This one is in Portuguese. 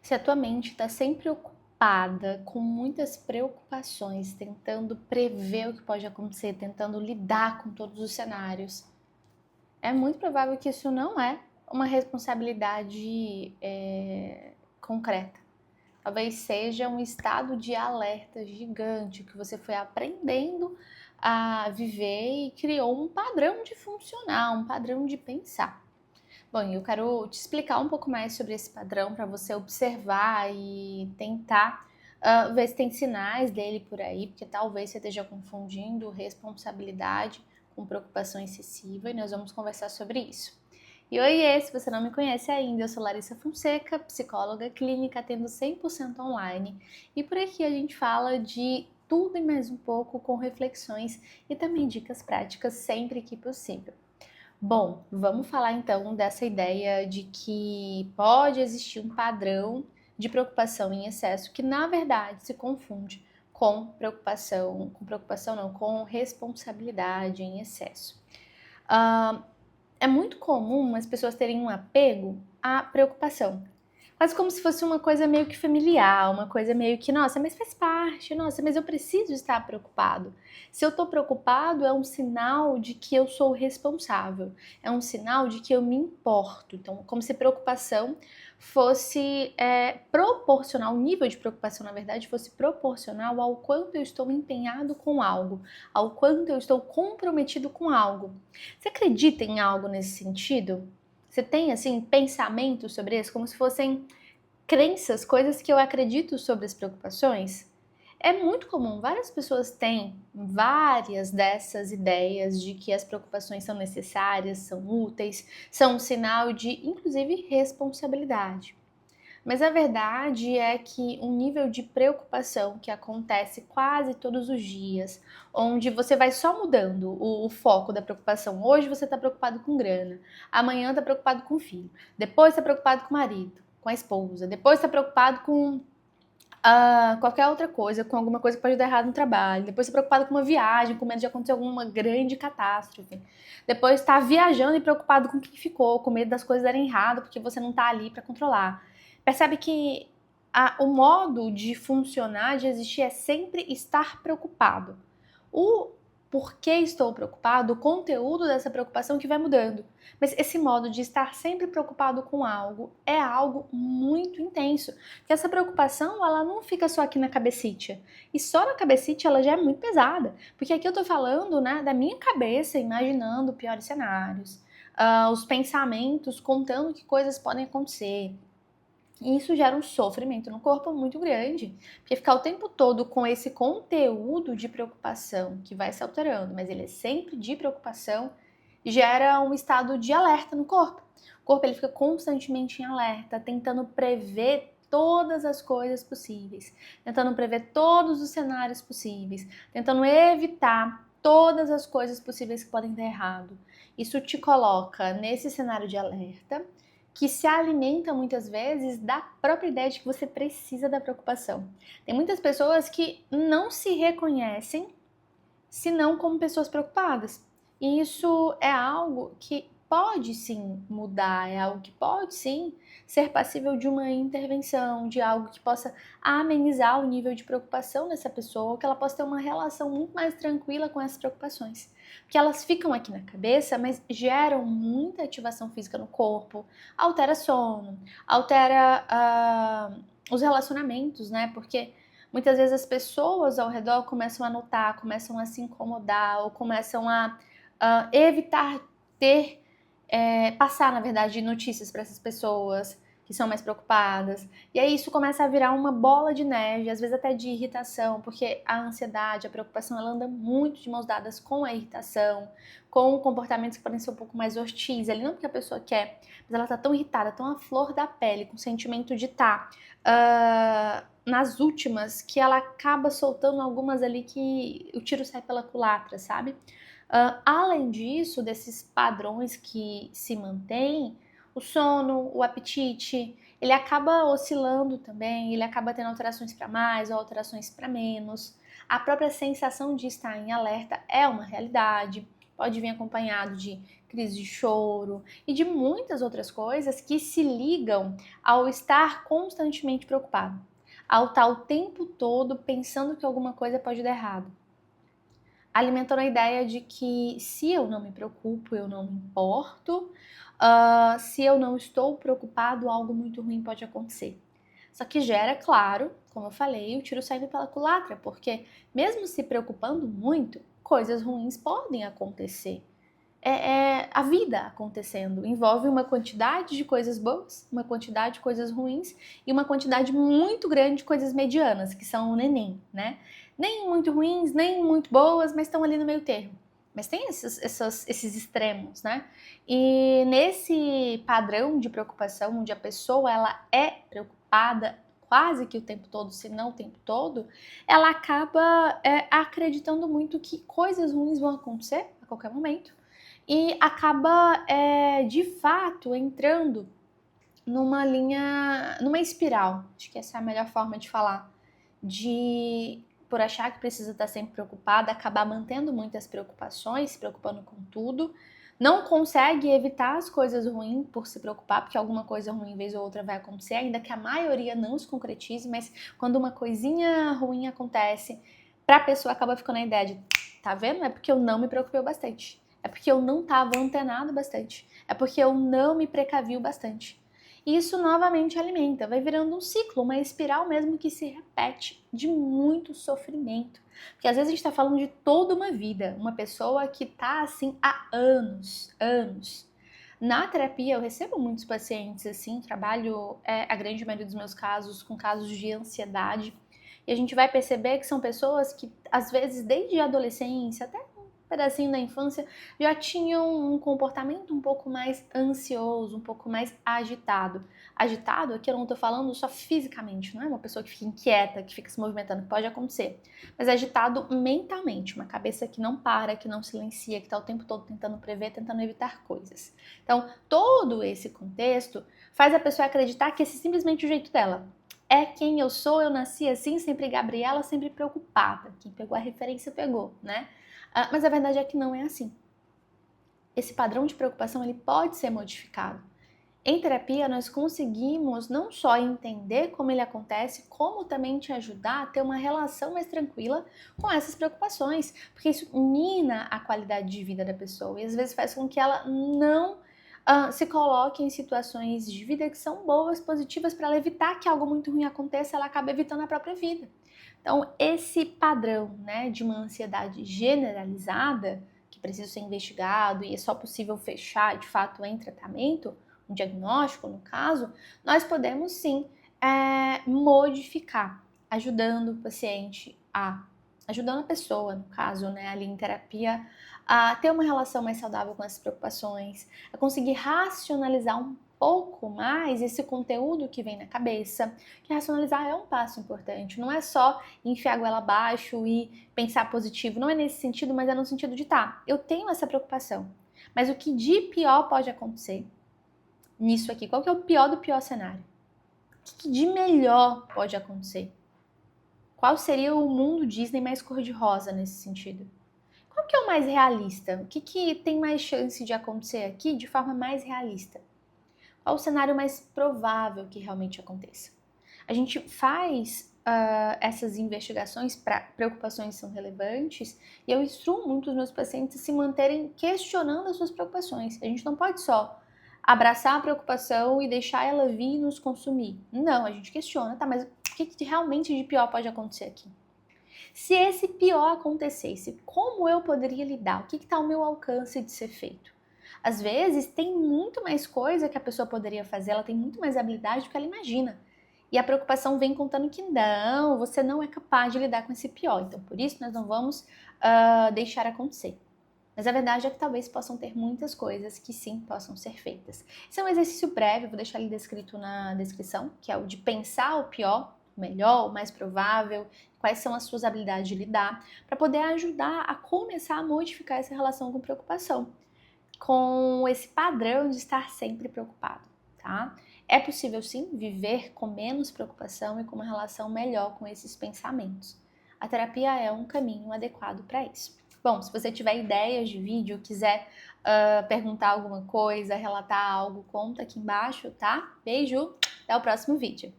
Se a tua mente está sempre ocupada, com muitas preocupações, tentando prever o que pode acontecer, tentando lidar com todos os cenários, é muito provável que isso não é uma responsabilidade concreta. Talvez seja um estado de alerta gigante que você foi aprendendo a viver e criou um padrão de funcionar, um padrão de pensar. Bom, eu quero te explicar um pouco mais sobre esse padrão para você observar e tentar ver se tem sinais dele por aí, porque talvez você esteja confundindo responsabilidade com preocupação excessiva e nós vamos conversar sobre isso. E oiê, se você não me conhece ainda, eu sou Larissa Fonseca, psicóloga clínica, atendo 100% online. E por aqui a gente fala de tudo e mais um pouco com reflexões e também dicas práticas sempre que possível. Bom, vamos falar então dessa ideia de que pode existir um padrão de preocupação em excesso que na verdade se confunde com responsabilidade em excesso. É muito comum as pessoas terem um apego à preocupação, quase como se fosse uma coisa meio que familiar, uma coisa meio que, nossa, mas faz parte, nossa, mas eu preciso estar preocupado. Se eu estou preocupado, é um sinal de que eu sou responsável, é um sinal de que eu me importo. Então, como se preocupação fosse proporcional, o nível de preocupação, na verdade, fosse proporcional ao quanto eu estou empenhado com algo, ao quanto eu estou comprometido com algo. Você acredita em algo nesse sentido? Você tem, assim, pensamentos sobre isso, como se fossem crenças, coisas que eu acredito sobre as preocupações? É muito comum, várias pessoas têm várias dessas ideias de que as preocupações são necessárias, são úteis, são um sinal de, inclusive, responsabilidade. Mas a verdade é que um nível de preocupação que acontece quase todos os dias, onde você vai só mudando o foco da preocupação. Hoje você está preocupado com grana, amanhã está preocupado com o filho, depois está preocupado com o marido, com a esposa, depois está preocupado com qualquer outra coisa, com alguma coisa que pode dar errado no trabalho, depois está preocupado com uma viagem, com medo de acontecer alguma grande catástrofe, depois está viajando e preocupado com o que ficou, com medo das coisas darem errado porque você não está ali para controlar. Percebe que o modo de funcionar, de existir, é sempre estar preocupado. O porquê estou preocupado, o conteúdo dessa preocupação que vai mudando. Mas esse modo de estar sempre preocupado com algo é algo muito intenso. Porque essa preocupação, ela não fica só aqui na cabecita. E só na cabecita ela já é muito pesada. Porque aqui eu tô falando, né, da minha cabeça, imaginando piores cenários. Os pensamentos contando que coisas podem acontecer. E isso gera um sofrimento no corpo muito grande, porque ficar o tempo todo com esse conteúdo de preocupação que vai se alterando, mas ele é sempre de preocupação, gera um estado de alerta no corpo. O corpo ele fica constantemente em alerta, tentando prever todas as coisas possíveis, tentando prever todos os cenários possíveis, tentando evitar todas as coisas possíveis que podem dar errado. Isso te coloca nesse cenário de alerta, que se alimenta muitas vezes da própria ideia de que você precisa da preocupação. Tem muitas pessoas que não se reconhecem senão como pessoas preocupadas. E isso é algo que pode sim mudar, é algo que pode sim ser passível de uma intervenção, de algo que possa amenizar o nível de preocupação dessa pessoa, que ela possa ter uma relação muito mais tranquila com essas preocupações. Porque elas ficam aqui na cabeça, mas geram muita ativação física no corpo, altera sono, altera os relacionamentos, né? Porque muitas vezes as pessoas ao redor começam a notar, começam a se incomodar ou começam a evitar passar, na verdade, notícias para essas pessoas que são mais preocupadas. E aí isso começa a virar uma bola de neve, às vezes até de irritação, porque a ansiedade, a preocupação, ela anda muito de mãos dadas com a irritação, com comportamentos que podem ser um pouco mais hostis, ali não porque a pessoa quer, mas ela tá tão irritada, tão à flor da pele, com o sentimento de estar nas últimas, que ela acaba soltando algumas ali que o tiro sai pela culatra, sabe? Além disso, desses padrões que se mantêm, o sono, o apetite, ele acaba oscilando também, ele acaba tendo alterações para mais ou alterações para menos. A própria sensação de estar em alerta é uma realidade, pode vir acompanhado de crise de choro e de muitas outras coisas que se ligam ao estar constantemente preocupado, ao estar o tempo todo pensando que alguma coisa pode dar errado, alimentando a ideia de que se eu não me preocupo, eu não me importo, se eu não estou preocupado, algo muito ruim pode acontecer. Só que gera, claro, como eu falei, o tiro saindo pela culatra, porque mesmo se preocupando muito, coisas ruins podem acontecer. É a vida acontecendo, envolve uma quantidade de coisas boas, uma quantidade de coisas ruins e uma quantidade muito grande de coisas medianas, que são o neném, né? Nem muito ruins, nem muito boas, mas estão ali no meio termo. Mas tem esses extremos, né? E nesse padrão de preocupação, onde a pessoa ela é preocupada quase que o tempo todo, se não o tempo todo, ela acaba acreditando muito que coisas ruins vão acontecer a qualquer momento e acaba de fato entrando numa espiral. Acho que essa é a melhor forma de falar, de por achar que precisa estar sempre preocupada, acabar mantendo muitas preocupações, se preocupando com tudo, não consegue evitar as coisas ruins por se preocupar, porque alguma coisa ruim, vez ou outra, vai acontecer, ainda que a maioria não se concretize, mas quando uma coisinha ruim acontece, para a pessoa acaba ficando a ideia de, tá vendo? É porque eu não me preocupei bastante. É porque eu não estava antenado bastante. É porque eu não me precavi o bastante. E isso novamente alimenta, vai virando um ciclo, uma espiral mesmo que se repete de muito sofrimento. Porque às vezes a gente está falando de toda uma vida, uma pessoa que está assim há anos, anos. Na terapia eu recebo muitos pacientes assim, trabalho a grande maioria dos meus casos com casos de ansiedade. E a gente vai perceber que são pessoas que às vezes desde a adolescência até pedacinho da infância, já tinham um comportamento um pouco mais ansioso, um pouco mais agitado. Agitado, aqui eu não tô falando só fisicamente, não é uma pessoa que fica inquieta, que fica se movimentando, que pode acontecer, mas agitado mentalmente, uma cabeça que não para, que não silencia, que tá o tempo todo tentando prever, tentando evitar coisas. Então, todo esse contexto faz a pessoa acreditar que esse é simplesmente o jeito dela. É quem eu sou, eu nasci assim, sempre Gabriela, sempre preocupada. Quem pegou a referência pegou, né? Mas a verdade é que não é assim. Esse padrão de preocupação ele pode ser modificado. Em terapia, nós conseguimos não só entender como ele acontece, como também te ajudar a ter uma relação mais tranquila com essas preocupações, porque isso mina a qualidade de vida da pessoa e às vezes faz com que ela não se coloque em situações de vida que são boas, positivas, para ela evitar que algo muito ruim aconteça, ela acaba evitando a própria vida. Então, esse padrão, né, de uma ansiedade generalizada, que precisa ser investigado e é só possível fechar, de fato, em tratamento, um diagnóstico, no caso, nós podemos sim modificar, ajudando o paciente ajudando a pessoa, no caso, né, ali em terapia, a ter uma relação mais saudável com essas preocupações, a conseguir racionalizar um pouco mais esse conteúdo que vem na cabeça, que racionalizar é um passo importante, não é só enfiar a goela abaixo e pensar positivo, não é nesse sentido, mas é no sentido de eu tenho essa preocupação, mas o que de pior pode acontecer nisso aqui? Qual que é o pior do pior cenário? O que de melhor pode acontecer? Qual seria o mundo Disney mais cor-de-rosa nesse sentido? Qual que é o mais realista? O que tem mais chance de acontecer aqui de forma mais realista? Qual o cenário mais provável que realmente aconteça? A gente faz essas investigações para preocupações que são relevantes e eu instruo muito os meus pacientes a se manterem questionando as suas preocupações. A gente não pode só abraçar a preocupação e deixar ela vir e nos consumir. Não, a gente questiona, tá, mas o que realmente de pior pode acontecer aqui? Se esse pior acontecesse, como eu poderia lidar? O que está ao meu alcance de ser feito? Às vezes tem muito mais coisa que a pessoa poderia fazer, ela tem muito mais habilidade do que ela imagina. E a preocupação vem contando que não, você não é capaz de lidar com esse pior. Então, por isso, nós não vamos deixar acontecer. Mas a verdade é que talvez possam ter muitas coisas que sim possam ser feitas. Esse é um exercício breve, vou deixar ele descrito na descrição, que é o de pensar o pior, o melhor, o mais provável, quais são as suas habilidades de lidar, para poder ajudar a começar a modificar essa relação com preocupação, com esse padrão de estar sempre preocupado, tá? É possível sim viver com menos preocupação e com uma relação melhor com esses pensamentos. A terapia é um caminho adequado para isso. Bom, se você tiver ideias de vídeo, quiser perguntar alguma coisa, relatar algo, conta aqui embaixo, tá? Beijo, até o próximo vídeo.